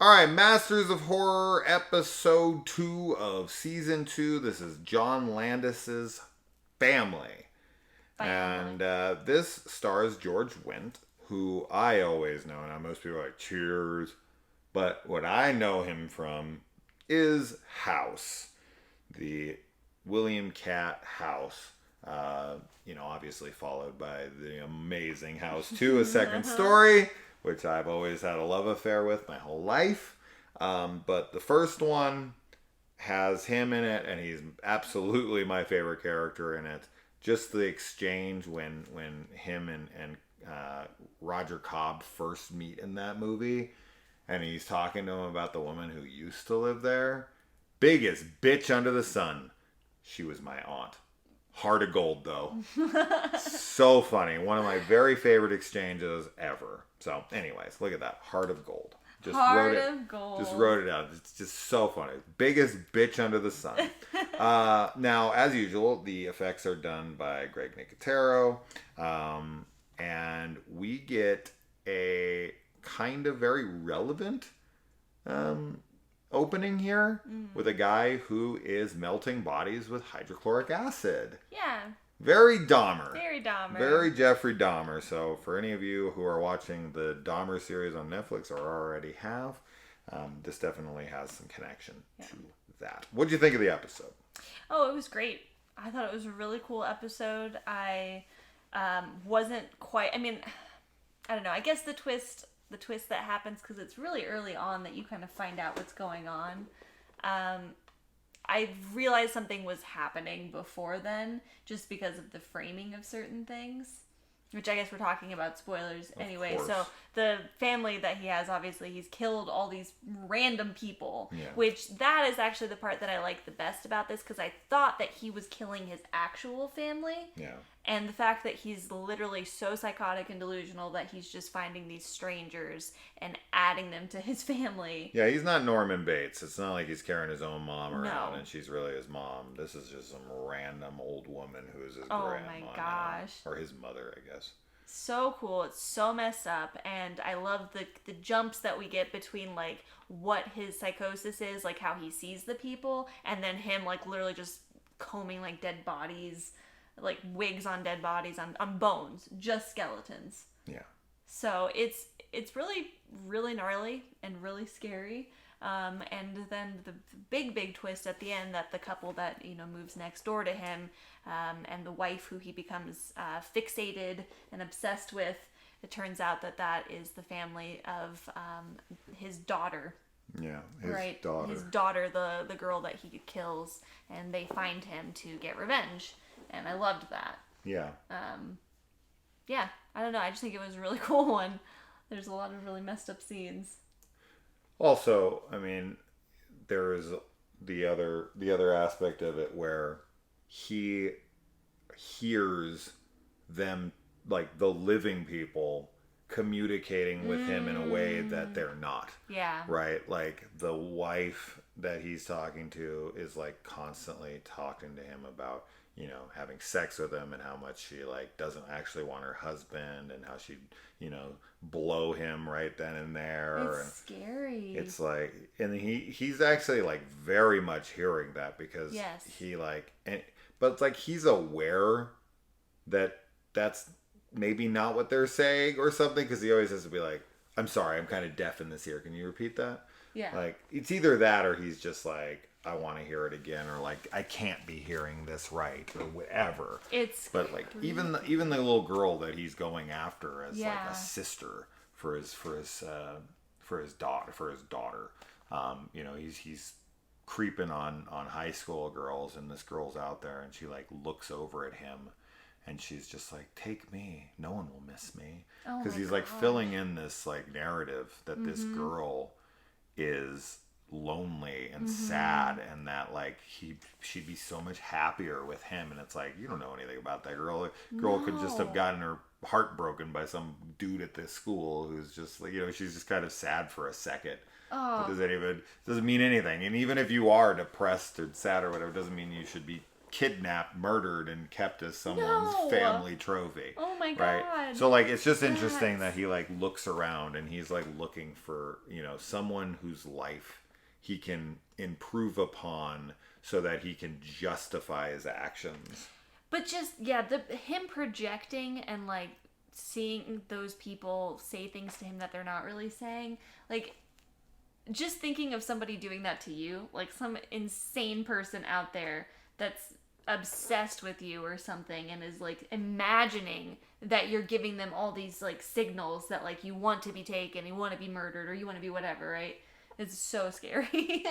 All right, Masters of Horror, episode 2 of season 2. This is John Landis's Family. And this stars George Wendt, who I always know. Now, most people are like, Cheers. But what I know him from is House, the William Catt House. Obviously followed by the amazing House 2, A Second Story, which I've always had a love affair with my whole life. But the first one has him in it, and he's absolutely my favorite character in it. Just the exchange when him and Roger Cobb first meet in that movie, and he's talking to him about the woman who used to live there. Biggest bitch under the sun. She was my aunt. Heart of gold, though. So funny. One of my very favorite exchanges ever. So, anyways, look at that. Heart of gold. Just Heart of gold. Just wrote it out. It's just so funny. Biggest bitch under the sun. Now, as usual, the effects are done by Greg Nicotero. And we get a kind of very relevant opening here with a guy who is melting bodies with hydrochloric acid. Yeah. Very Dahmer. Very Dahmer. Very Jeffrey Dahmer. So for any of you who are watching the Dahmer series on Netflix or already have, this definitely has some connection to that. What did you think of the episode? Oh, it was great. I thought it was a really cool episode. I wasn't quite... I don't know. I guess the twist that happens, because it's really early on that you kind of find out what's going on. I realized something was happening before then, just because of the framing of certain things, which I guess we're talking about spoilers anyway. So the family that he has, obviously, he's killed all these random people, which that is actually the part that I like the best about this, because I thought that he was killing his actual family. Yeah. And the fact that he's literally so psychotic and delusional that he's just finding these strangers and adding them to his family. Yeah, he's not Norman Bates. It's not like he's carrying his own mom around and she's really his mom. This is just some random old woman who's his grandma. Oh my gosh. Or his mother, I guess. So cool. It's so messed up. And I love the jumps that we get between, like, what his psychosis is, like how he sees the people, and then him, like, literally just combing, like, dead bodies, like wigs on dead bodies, on bones, just skeletons. Yeah. So it's really, really gnarly and really scary. And then the big twist at the end, that the couple that, moves next door to him, and the wife who he becomes fixated and obsessed with, it turns out that is the family of his daughter. Yeah, His daughter, the girl that he kills, and they find him to get revenge. And I loved that. Yeah. Yeah, I don't know. I just think it was a really cool one. There's a lot of really messed up scenes. Also, there is the other aspect of it where he hears them, like the living people, communicating with him in a way that they're not. Yeah. Right? Like the wife that he's talking to is like constantly talking to him about, having sex with him and how much she like doesn't actually want her husband and how she'd, blow him right then and there. It's scary. It's like, and he's actually like very much hearing that because he like, but it's like he's aware that that's maybe not what they're saying or something, because he always has to be like, I'm sorry, I'm kind of deaf in this ear. Can you repeat that? Yeah. Like, it's either that or he's just like, I want to hear it again, or like, I can't be hearing this right, or whatever. But like, even the little girl that he's going after as like a sister for his daughter. He's creeping on high school girls, and this girl's out there, and she like looks over at him. And she's just like, take me. No one will miss me. Because he's like filling in this like narrative that this girl is lonely and sad, and that like she'd be so much happier with him. And it's like, you don't know anything about that girl. The girl could just have gotten her heart broken by some dude at this school who's just like, she's just kind of sad for a second. It doesn't mean anything. And even if you are depressed or sad or whatever, it doesn't mean you should be kidnapped, murdered, and kept as someone's No! family trophy. Oh my Right? god. So like it's just interesting that he like looks around and he's like looking for, you know, someone whose life he can improve upon so that he can justify his actions. But just him projecting and like seeing those people say things to him that they're not really saying, like just thinking of somebody doing that to you, like some insane person out there that's obsessed with you or something and is like imagining that you're giving them all these like signals that like you want to be taken, you want to be murdered, or you want to be whatever, right? It's so scary.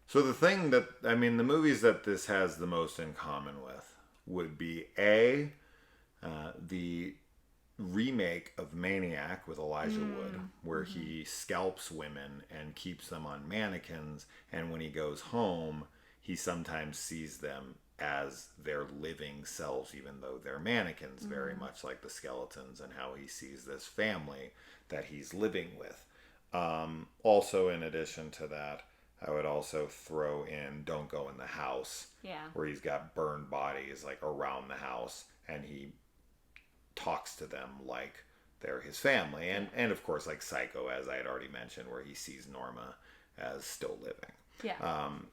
So the thing that, I mean, the movies that this has the most in common with would be the remake of Maniac with Elijah Wood, where he scalps women and keeps them on mannequins, and when he goes home, he sometimes sees them as their living selves, even though they're mannequins, very much like the skeletons, and how he sees this family that he's living with. Also, in addition to that, I would also throw in Don't Go in the House, where he's got burned bodies like around the house, and he talks to them like they're his family, and of course like Psycho, as I had already mentioned, where he sees Norma as still living.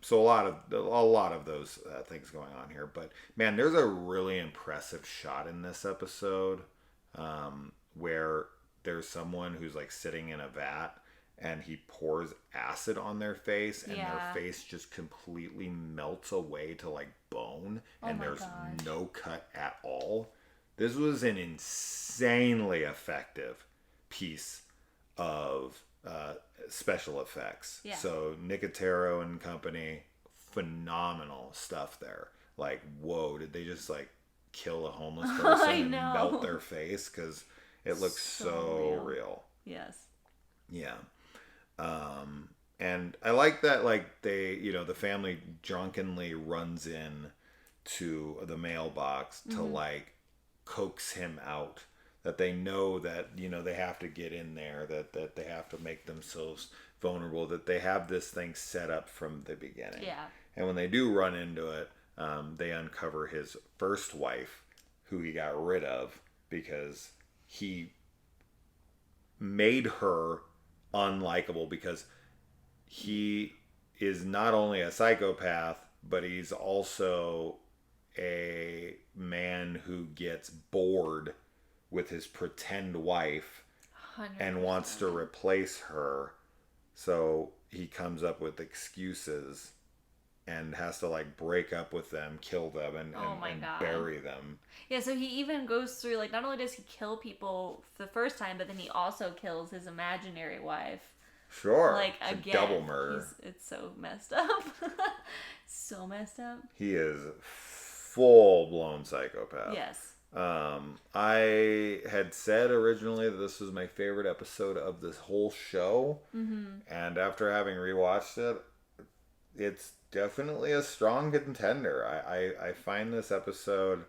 So a lot of those things going on here, but man, there's a really impressive shot in this episode where there's someone who's like sitting in a vat and he pours acid on their face, and their face just completely melts away to like bone, and there's no cut at all. This was an insanely effective piece of special effects. So Nicotero and company, phenomenal stuff there. Like, whoa, did they just like kill a homeless person and melt their face? Because it looks so real. Yes. Yeah. And I like that, like, they, you know, the family drunkenly runs in to the mailbox to like coax him out, that they know that, you know, they have to get in there, that they have to make themselves vulnerable, that they have this thing set up from the beginning. And when they do run into it, they uncover his first wife, who he got rid of because he made her unlikable, because he is not only a psychopath, but he's also a man who gets bored with his pretend wife 100%. And wants to replace her. So he comes up with excuses and has to like break up with them, kill them, and bury them. Yeah, so he even goes through, like, not only does he kill people the first time, but then he also kills his imaginary wife. Sure. Like, it's again, a double murder. It's so messed up. So messed up. He is full-blown psychopath. Yes. I had said originally that this was my favorite episode of this whole show. And after having rewatched it, it's definitely a strong contender. I find this episode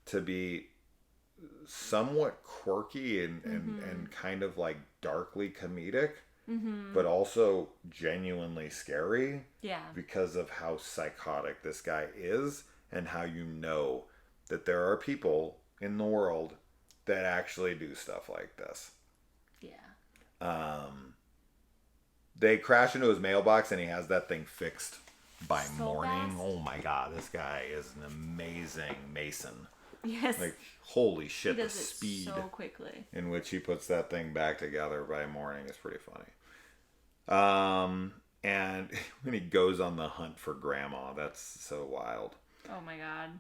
to be somewhat quirky and kind of like darkly comedic, but also genuinely scary. Yeah. Because of how psychotic this guy is, and how you know that there are people in the world that actually do stuff like this. Yeah. They crash into his mailbox and he has that thing fixed by morning. Fast. Oh my god, this guy is an amazing mason. Yes. Like, holy shit, he the does it speed so quickly in which he puts that thing back together by morning is pretty funny. And when he goes on the hunt for grandma, that's so wild. Oh my god.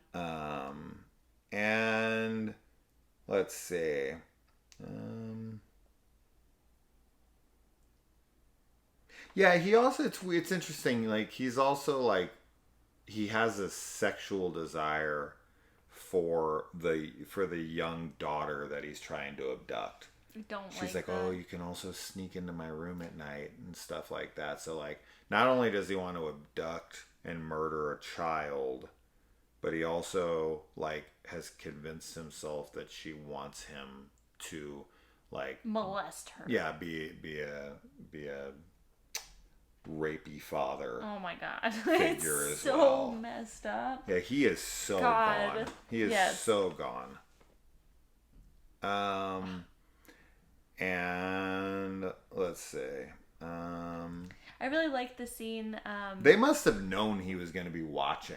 And let's see. Yeah, he also, it's interesting, like, he's also like, he has a sexual desire for the young daughter that he's trying to abduct. She's like, oh, you can also sneak into my room at night and stuff like that. So like, not only does he want to abduct and murder a child, but he also like has convinced himself that she wants him to like molest her. Yeah, be a rapey father Oh my god. figure It's as so well. messed up. Yeah, he is so God. gone. He is Yes. so gone. And let's see. I really like the scene. They must have known he was going to be watching.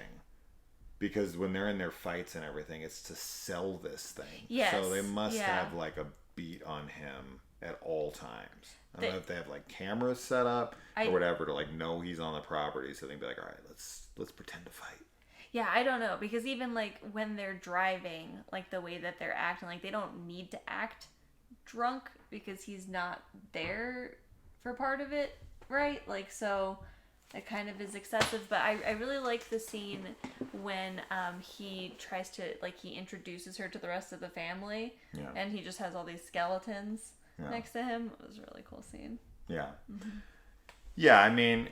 Because when they're in their fights and everything, it's to sell this thing. Yes, So they must yeah. have like a beat on him at all times. I don't know if they have like cameras set up or whatever to like know he's on the property, so they can be like, all right, let's pretend to fight. Yeah, I don't know, because even like when they're driving, like the way that they're acting, like they don't need to act drunk because he's not there for part of it, right? Like, so it kind of is excessive. But I really like the scene when he tries to, like, he introduces her to the rest of the family, and he just has all these skeletons next to him. It was a really cool scene. Yeah. Mm-hmm. Yeah, I mean,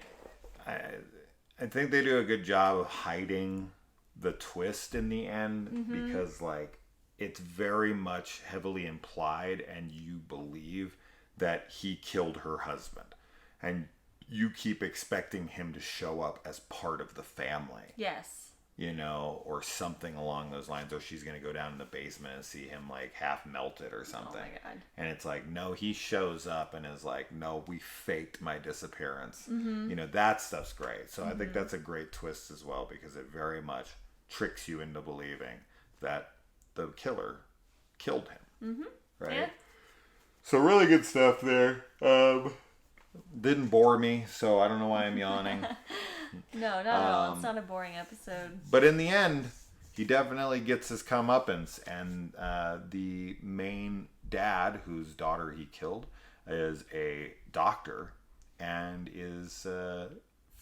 I think they do a good job of hiding the twist in the end because, like, it's very much heavily implied and you believe that he killed her husband. And you keep expecting him to show up as part of the family. Yes. You know, or something along those lines. Or she's going to go down in the basement and see him, like, half melted or something. Oh, my God. And it's like, no, he shows up and is like, no, we faked my disappearance. You know, that stuff's great. So I think that's a great twist as well because it very much tricks you into believing that the killer killed him. Right? Yeah. So really good stuff there. Didn't bore me, so I don't know why I'm yawning. No, not at all. It's not a boring episode. But in the end, he definitely gets his comeuppance, and the main dad, whose daughter he killed, is a doctor and is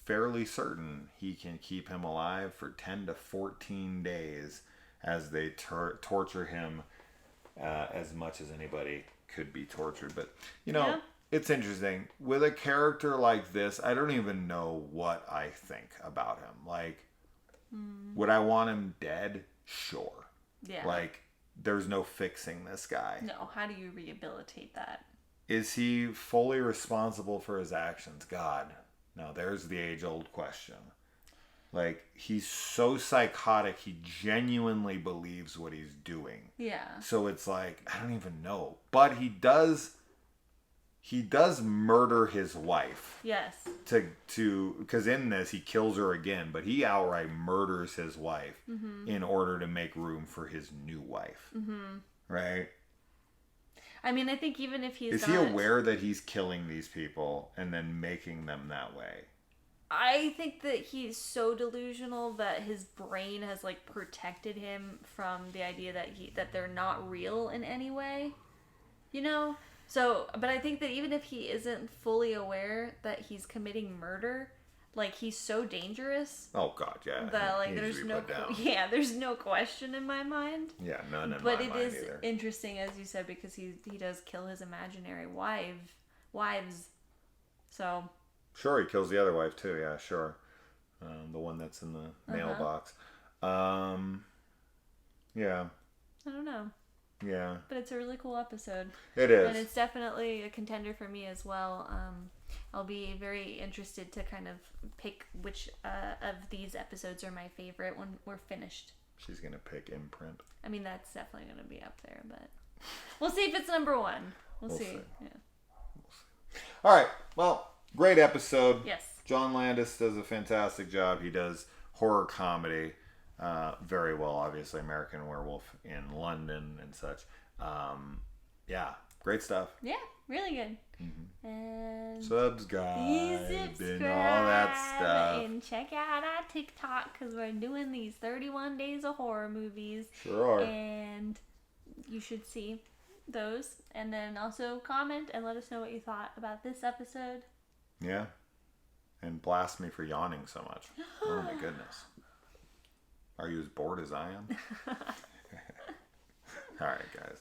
fairly certain he can keep him alive for 10 to 14 days as they torture him as much as anybody could be tortured. But, you know... Yeah. It's interesting. With a character like this, I don't even know what I think about him. Like, would I want him dead? Sure. Yeah. Like, there's no fixing this guy. No, how do you rehabilitate that? Is he fully responsible for his actions? God. No, there's the age-old question. Like, he's so psychotic, he genuinely believes what he's doing. Yeah. So it's like, I don't even know. But he does murder his wife. Yes. Because in this he kills her again, but he outright murders his wife in order to make room for his new wife. Right? I mean, I think even if he's Is he aware that he's killing these people and then making them that way? I think that he's so delusional that his brain has like protected him from the idea that they're not real in any way. You know? So, but I think that even if he isn't fully aware that he's committing murder, like, he's so dangerous. Oh God, yeah. That like there's no question in my mind. Yeah, none in my mind But it is either. interesting, as you said, because he does kill his imaginary wives. So. Sure, he kills the other wife too. Yeah, sure. The one that's in the mailbox. Yeah. I don't know. Yeah. But it's a really cool episode. It is. And it's definitely a contender for me as well. I'll be very interested to kind of pick which of these episodes are my favorite when we're finished. She's going to pick Imprint. I mean, that's definitely going to be up there, but we'll see if it's number one. We'll see. Yeah. We'll see. All right. Well, great episode. Yes. John Landis does a fantastic job. He does horror comedy. Very well, obviously. American Werewolf in London and such. Yeah, great stuff. Yeah, really good. And subscribe and all that stuff. And check out our TikTok because we're doing these 31 days of horror movies. Sure are. And you should see those. And then also comment and let us know what you thought about this episode. Yeah. And blast me for yawning so much. Oh my goodness. Are you as bored as I am? All right, guys.